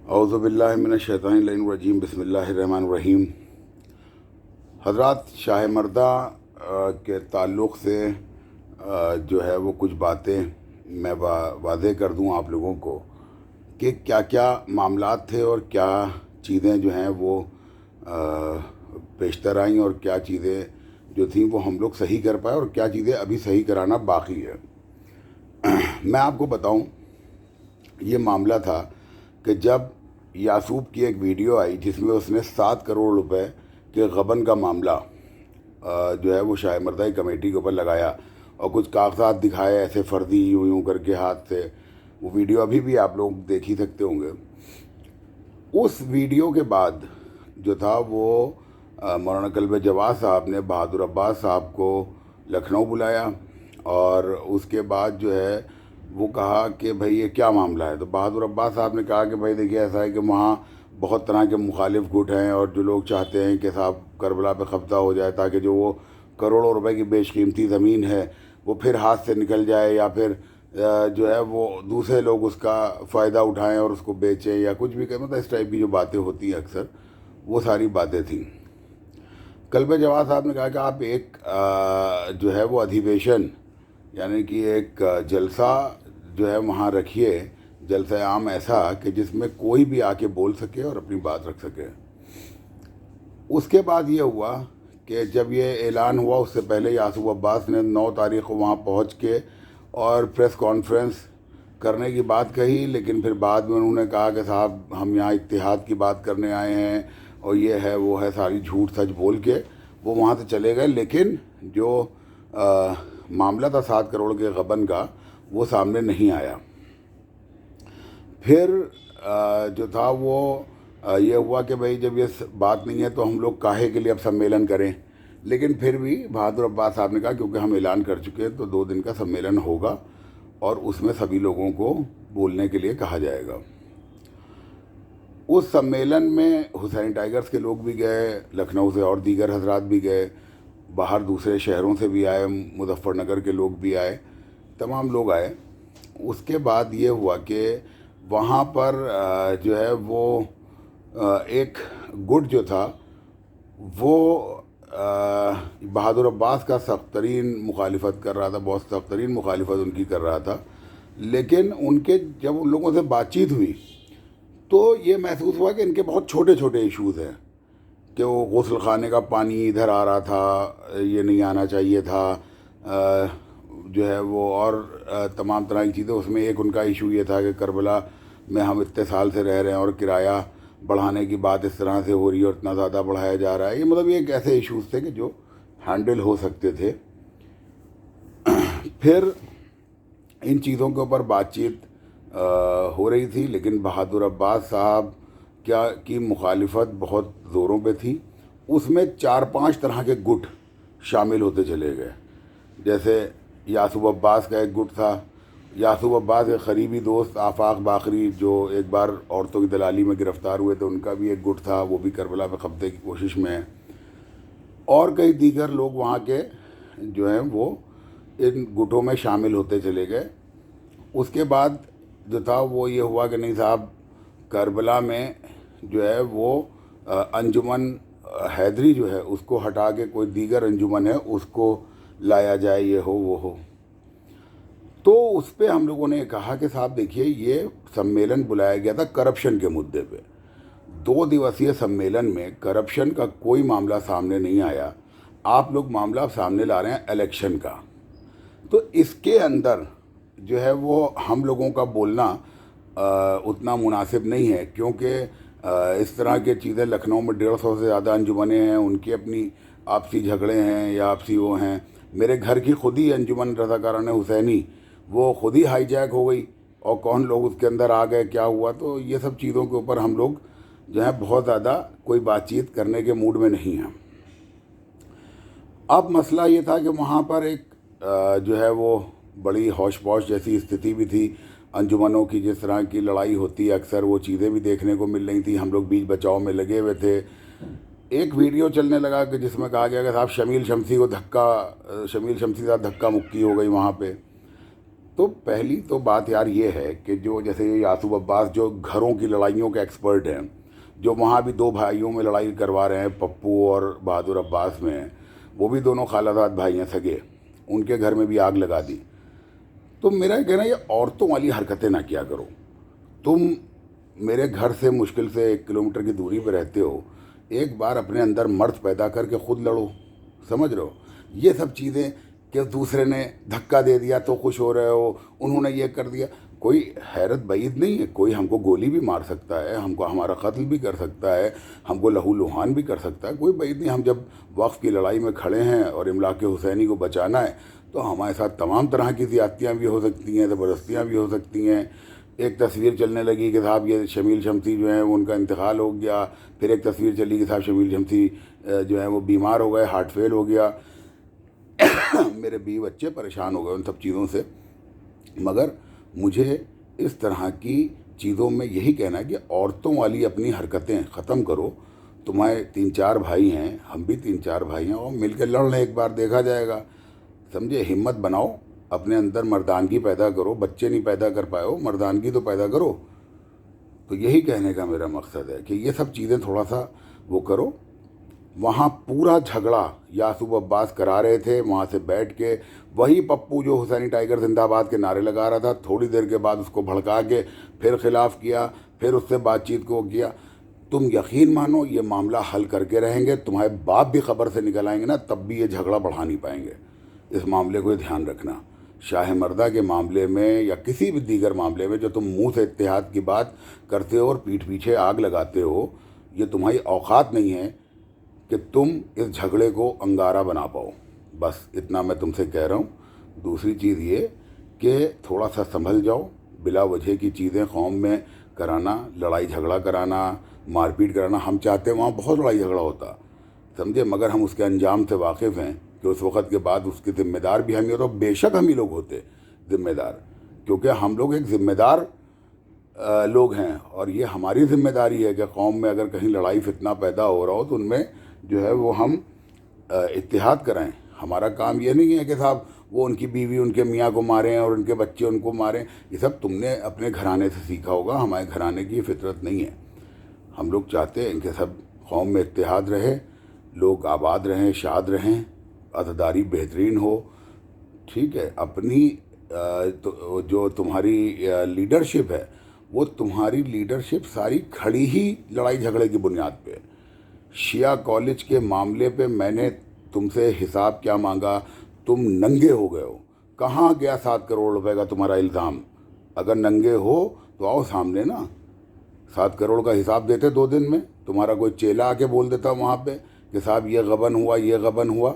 اعوذ باللہ من الشیطان الرجیم بسم اللہ الرحمن الرحیم۔ حضرات، شاہ مردہ کے تعلق سے جو ہے وہ کچھ باتیں میں واضح کر دوں آپ لوگوں کو کہ کیا کیا معاملات تھے اور کیا چیزیں جو ہیں وہ پیشتر آئیں اور کیا چیزیں جو تھیں وہ ہم لوگ صحیح کر پائے اور کیا چیزیں ابھی صحیح کرانا باقی ہے۔ میں آپ کو بتاؤں، یہ معاملہ تھا کہ جب یاسوب کی ایک ویڈیو آئی جس میں اس نے 7 کروڑ روپے کے غبن کا معاملہ جو ہے وہ شاہ مردہ کمیٹی کے اوپر لگایا اور کچھ کاغذات دکھائے ایسے فرضی یوں یوں کر کے ہاتھ سے۔ وہ ویڈیو ابھی بھی آپ لوگ دیکھ ہی سکتے ہوں گے۔ اس ویڈیو کے بعد جو تھا وہ مولانا کلب جواز صاحب نے بہادر عباس صاحب کو لکھنؤ بلایا اور اس کے بعد جو ہے وہ کہا کہ بھئی یہ کیا معاملہ ہے۔ تو بہادر عباس صاحب نے کہا کہ بھئی دیکھیے ایسا ہے کہ وہاں بہت طرح کے مخالف گٹ ہیں اور جو لوگ چاہتے ہیں کہ صاحب کربلا پہ قبضہ ہو جائے تاکہ جو وہ کروڑوں روپے کی بیش قیمتی زمین ہے وہ پھر ہاتھ سے نکل جائے یا پھر جو ہے وہ دوسرے لوگ اس کا فائدہ اٹھائیں اور اس کو بیچیں یا کچھ بھی کریں، مطلب اس ٹائپ کی جو باتیں ہوتی ہیں اکثر وہ ساری باتیں تھیں۔ کلب جواز صاحب نے کہا کہ آپ ایک جو ہے وہ ادھیویشن یعنی کہ ایک جلسہ جو ہے وہاں رکھیے، جلسہ عام ایسا کہ جس میں کوئی بھی آ کے بول سکے اور اپنی بات رکھ سکے۔ اس کے بعد یہ ہوا کہ جب یہ اعلان ہوا اس سے پہلے یاسوب عباس نے 9 تاریخ کو وہاں پہنچ کے اور پریس کانفرنس کرنے کی بات کہی، لیکن پھر بعد میں انہوں نے کہا کہ صاحب ہم یہاں اتحاد کی بات کرنے آئے ہیں اور یہ ہے وہ ہے، ساری جھوٹ سچ بول کے وہ وہاں سے چلے گئے، لیکن جو معاملہ تھا 7 کروڑ کے غبن کا وہ سامنے نہیں آیا۔ پھر جو تھا وہ یہ ہوا کہ بھئی جب یہ بات نہیں ہے تو ہم لوگ کاہے کے لیے اب سمیلن کریں، لیکن پھر بھی بہادر عباس صاحب نے کہا کیونکہ ہم اعلان کر چکے ہیں تو 2 دن کا سمیلن ہوگا اور اس میں سبھی لوگوں کو بولنے کے لیے کہا جائے گا۔ اس سمیلن میں حسین ٹائیگرز کے لوگ بھی گئے، لکھنؤ سے اور دیگر حضرات بھی گئے، باہر دوسرے شہروں سے بھی آئے، مظفر نگر کے لوگ بھی آئے، تمام لوگ آئے۔ اس کے بعد یہ ہوا کہ وہاں پر جو ہے وہ ایک گٹ جو تھا وہ بہادر عباس کا سخت ترین مخالفت کر رہا تھا، بہت سخت ترین مخالفت ان کی کر رہا تھا، لیکن ان کے جب ان لوگوں سے بات چیت ہوئی تو یہ محسوس ہوا کہ ان کے بہت چھوٹے چھوٹے ایشوز ہیں کہ وہ غسل خانے کا پانی ادھر آ رہا تھا، یہ نہیں آنا چاہیے تھا، جو ہے وہ اور تمام طرح کی چیزیں۔ اس میں ایک ان کا ایشو یہ تھا کہ کربلا میں ہم اتنے سال سے رہ رہے ہیں اور کرایہ بڑھانے کی بات اس طرح سے ہو رہی ہے اور اتنا زیادہ بڑھایا جا رہا ہے۔ یہ مطلب یہ ایک ایسے ایشوز تھے کہ جو ہینڈل ہو سکتے تھے۔ پھر ان چیزوں کے اوپر بات چیت ہو رہی تھی، لیکن بہادر عباس صاحب کی مخالفت بہت زوروں پہ تھی۔ اس میں 4-5 طرح کے گٹ شامل ہوتے چلے گئے، جیسے یاسوب عباس کا ایک گٹ تھا، یاسوب عباس کے قریبی دوست آفاق باقری جو ایک بار عورتوں کی دلالی میں گرفتار ہوئے تھے، ان کا بھی ایک گٹ تھا، وہ بھی کربلا پہ قبضے کی کوشش میں ہے، اور کئی دیگر لوگ وہاں کے جو ہیں وہ ان گٹوں میں شامل ہوتے چلے گئے۔ اس کے بعد جو تھا وہ یہ ہوا کہ نہیں صاحب کربلا میں جو ہے وہ انجمن حیدری جو ہے اس کو ہٹا کے کوئی دیگر انجمن ہے اس کو لایا جائے، یہ ہو وہ ہو۔ تو اس پہ ہم لوگوں نے کہا کہ صاحب دیکھیے یہ سمیلن بلایا گیا تھا کرپشن کے مدعے پہ، 2 دیوسیہ سمیلن میں کرپشن کا کوئی معاملہ سامنے نہیں آیا، آپ لوگ معاملہ سامنے لا رہے ہیں الیکشن کا۔ تو اس کے اندر جو ہے وہ ہم لوگوں کا بولنا اتنا مناسب نہیں ہے، کیونکہ اس طرح کی چیزیں لکھنؤ میں 150 سے زیادہ انجمنیں ہیں، ان کی اپنی آپسی جھگڑے ہیں یا آپسی وہ ہیں۔ میرے گھر کی خود ہی انجمن رضاکاران حسینی وہ خود ہی ہائی جیک ہو گئی اور کون لوگ اس کے اندر آ گئے، کیا ہوا۔ تو یہ سب چیزوں کے اوپر ہم لوگ جو ہے بہت زیادہ کوئی بات چیت کرنے کے موڈ میں نہیں ہیں۔ اب مسئلہ یہ تھا کہ وہاں پر ایک جو ہے وہ بڑی ہوش پوش جیسی استھتی بھی تھی، انجمنوں کی جس طرح کی لڑائی ہوتی ہے اکثر وہ چیزیں بھی دیکھنے کو مل رہی تھیں، ہم لوگ بیچ بچاؤ میں لگے ہوئے تھے۔ ایک ویڈیو چلنے لگا کہ جس میں کہا گیا کہ صاحب شمیل شمسی کو شمیل شمسی کے ساتھ دھکا مکی ہو گئی وہاں پہ۔ تو پہلی تو بات یار یہ ہے کہ جو جیسے یہ یاسوب عباس جو گھروں کی لڑائیوں کے ایکسپرٹ ہیں، جو وہاں بھی 2 بھائیوں میں لڑائی کروا رہے ہیں، پپو اور بہادر عباس میں، وہ بھی دونوں خالہ زاد بھائی ہیں سگے، ان کے گھر میں بھی آگ لگا دی. تو میرا یہ کہنا ہے یہ عورتوں والی حرکتیں نہ کیا کرو. تم میرے گھر سے مشکل سے 1 کلومیٹر کی دوری پہ رہتے ہو، ایک بار اپنے اندر مرد پیدا کر کے خود لڑو. سمجھ رہے ہو؟ یہ سب چیزیں کہ دوسرے نے دھکا دے دیا تو خوش ہو رہے ہو، انہوں نے یہ کر دیا، کوئی حیرت بعید نہیں ہے. کوئی ہم کو گولی بھی مار سکتا ہے، ہم کو ہمارا قتل بھی کر سکتا ہے، ہم کو لہو لہان بھی کر سکتا ہے، کوئی بعید نہیں. ہم جب وقت کی لڑائی میں کھڑے ہیں اور املاک حسینی کو بچانا ہے تو ہمارے ساتھ تمام طرح کی زیادتیاں بھی ہو سکتی ہیں، زبردستیاں بھی ہو سکتی ہیں. ایک تصویر چلنے لگی کہ صاحب یہ شمیل شمسی جو ہیں ان کا انتقال ہو گیا، پھر ایک تصویر چلی کہ صاحب شمیل شمسی جو ہیں وہ بیمار ہو گئے، ہارٹ فیل ہو گیا. میرے بیوی بچے پریشان ہو گئے ان سب چیزوں سے. مگر مجھے اس طرح کی چیزوں میں یہی کہنا ہے کہ عورتوں والی اپنی حرکتیں ختم کرو. تمہارے 3-4 بھائی ہیں، ہم بھی 3-4 بھائی ہیں، اور مل کے لڑ لیں، ایک بار دیکھا جائے گا. سمجھے؟ ہمت بناؤ، اپنے اندر مردانگی پیدا کرو. بچے نہیں پیدا کر پائے ہو، مردانگی تو پیدا کرو. تو یہی کہنے کا میرا مقصد ہے کہ یہ سب چیزیں تھوڑا سا وہ کرو. وہاں پورا جھگڑا یاسوب عباس کرا رہے تھے، وہاں سے بیٹھ کے وہی پپو جو حسینی ٹائیگر زندہ باد کے نعرے لگا رہا تھا، تھوڑی دیر کے بعد اس کو بھڑکا کے پھر خلاف کیا، پھر اس سے بات چیت کو کیا. تم یقین مانو یہ معاملہ حل کر کے رہیں گے. تمہارے باپ بھی خبر سے نکل آئیں گے نا، تب بھی یہ جھگڑا بڑھا نہیں پائیں گے. اس معاملے کو دھیان رکھنا. شاہ مردہ کے معاملے میں یا کسی بھی دیگر معاملے میں جو تم منہ سے اتحاد کی بات کرتے ہو اور پیٹھ پیچھے آگ لگاتے ہو، یہ تمہاری اوقات نہیں ہے کہ تم اس جھگڑے کو انگارہ بنا پاؤ. بس اتنا میں تم سے کہہ رہا ہوں. دوسری چیز یہ کہ تھوڑا سا سنبھل جاؤ. بلا وجہ کی چیزیں قوم میں کرانا، لڑائی جھگڑا کرانا، مار پیٹ کرانا، ہم چاہتے ہیں وہاں بہت لڑائی جھگڑا ہوتا، سمجھے، مگر ہم اس کے انجام سے واقف ہیں کہ اس وقت کے بعد اس کے ذمہ دار بھی ہم ہی ہوتے. بے شک ہم ہی لوگ ہوتے ذمہ دار، کیونکہ ہم لوگ ایک ذمہ دار لوگ ہیں، اور یہ ہماری ذمہ داری ہے کہ قوم میں اگر کہیں لڑائی فتنہ پیدا ہو رہا ہو تو ان میں جو ہے وہ ہم اتحاد کرائیں. ہمارا کام یہ نہیں ہے کہ صاحب وہ ان کی بیوی ان کے میاں کو ماریں اور ان کے بچے ان کو ماریں. یہ سب تم نے اپنے گھرانے سے سیکھا ہوگا، ہمارے گھرانے کی یہ فطرت نہیں ہے. ہم لوگ چاہتے ہیں کہ سب قوم میں اتحاد رہے، لوگ آباد رہیں، شاد رہیں، عزاداری بہترین ہو. ٹھیک ہے؟ اپنی جو تمہاری لیڈرشپ ہے، وہ تمہاری لیڈرشپ ساری کھڑی ہی لڑائی جھگڑے کی بنیاد پہ. شیعہ کالج کے معاملے پہ میں نے تم سے حساب کیا مانگا؟ تم ننگے ہو گئے ہو. کہاں گیا 7 کروڑ روپے کا تمہارا الزام؟ اگر ننگے ہو تو آؤ سامنے نا. 7 کروڑ کا حساب دیتے 2 دن میں. تمہارا کوئی چیلا آ کے بول دیتا وہاں پہ کہ صاحب یہ غبن ہوا، یہ غبن ہوا.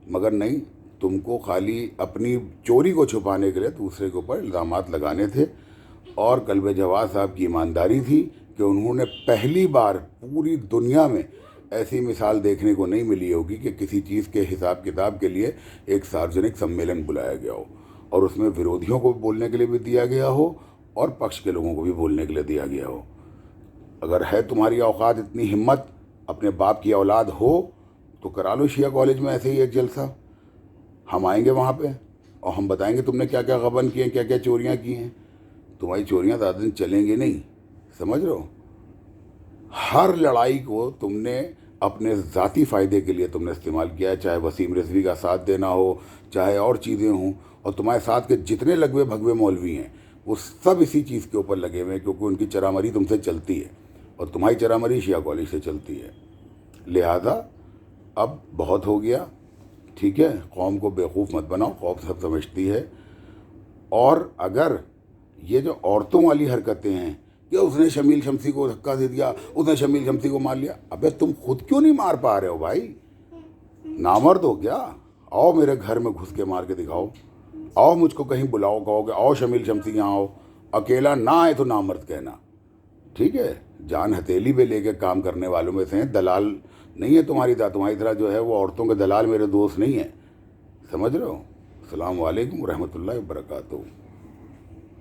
مگر نہیں، تم کو خالی اپنی چوری کو چھپانے کے لیے دوسرے کے اوپر الزامات لگانے تھے. اور قلب جواد صاحب کی ایمانداری تھی کہ انہوں نے پہلی بار پوری دنیا میں ایسی مثال دیکھنے کو نہیں ملی ہوگی کہ کسی چیز کے حساب کتاب کے لیے ایک سارجنک سمیلن بلایا گیا ہو، اور اس میں ورودھیوں کو بولنے کے لیے بھی دیا گیا ہو اور پکش کے لوگوں کو بھی بولنے کے لیے دیا گیا ہو. اگر ہے تمہاری اوقات، اتنی ہمت، اپنے باپ کی اولاد ہو تو کرا لو شیعہ کالج میں ایسے ہی ایک جلسہ. ہم آئیں گے وہاں پہ اور ہم بتائیں گے تم نے کیا کیا غبن کیے ہیں، کیا کیا چوریاں کی ہیں. تمہاری چوریاں زیادہ دن چلیں گی نہیں. سمجھ رہے ہو؟ ہر لڑائی کو تم نے اپنے ذاتی فائدے کے لیے تم نے استعمال کیا ہے، چاہے وسیم رضوی کا ساتھ دینا ہو، چاہے اور چیزیں ہوں. اور تمہارے ساتھ کے جتنے لگوے بھگوے مولوی ہیں وہ سب اسی چیز کے اوپر لگے ہوئے ہیں، کیونکہ ان کی چرامری تم سے چلتی ہے اور تمہاری چرامری شیعہ کالج سے چلتی ہے. لہذا اب بہت ہو گیا. ٹھیک ہے؟ قوم کو بیوقوف مت بناؤ، قوم سب سمجھتی ہے. اور اگر یہ جو عورتوں والی حرکتیں ہیں کہ اس نے شمیل شمسی کو دھکا دے دیا، اس نے شمیل شمسی کو مار لیا، ابے تم خود کیوں نہیں مار پا رہے ہو بھائی؟ نامرد ہو کیا؟ آؤ میرے گھر میں گھس کے مار کے دکھاؤ. آؤ مجھ کو کہیں بلاؤ، کہو کہ آؤ شمیل شمسی یہاں آؤ. اکیلا نہ آئے تو نامرد کہنا. ٹھیک ہے؟ جان ہتھیلی پہ لے کے کام کرنے والوں میں سے ہیں. دلال نہیں ہے تمہاری طرح جو ہے وہ عورتوں کے دلال میرے دوست نہیں ہیں. سمجھ رہے ہو؟ السلام علیکم ورحمۃ اللہ وبرکاتہ.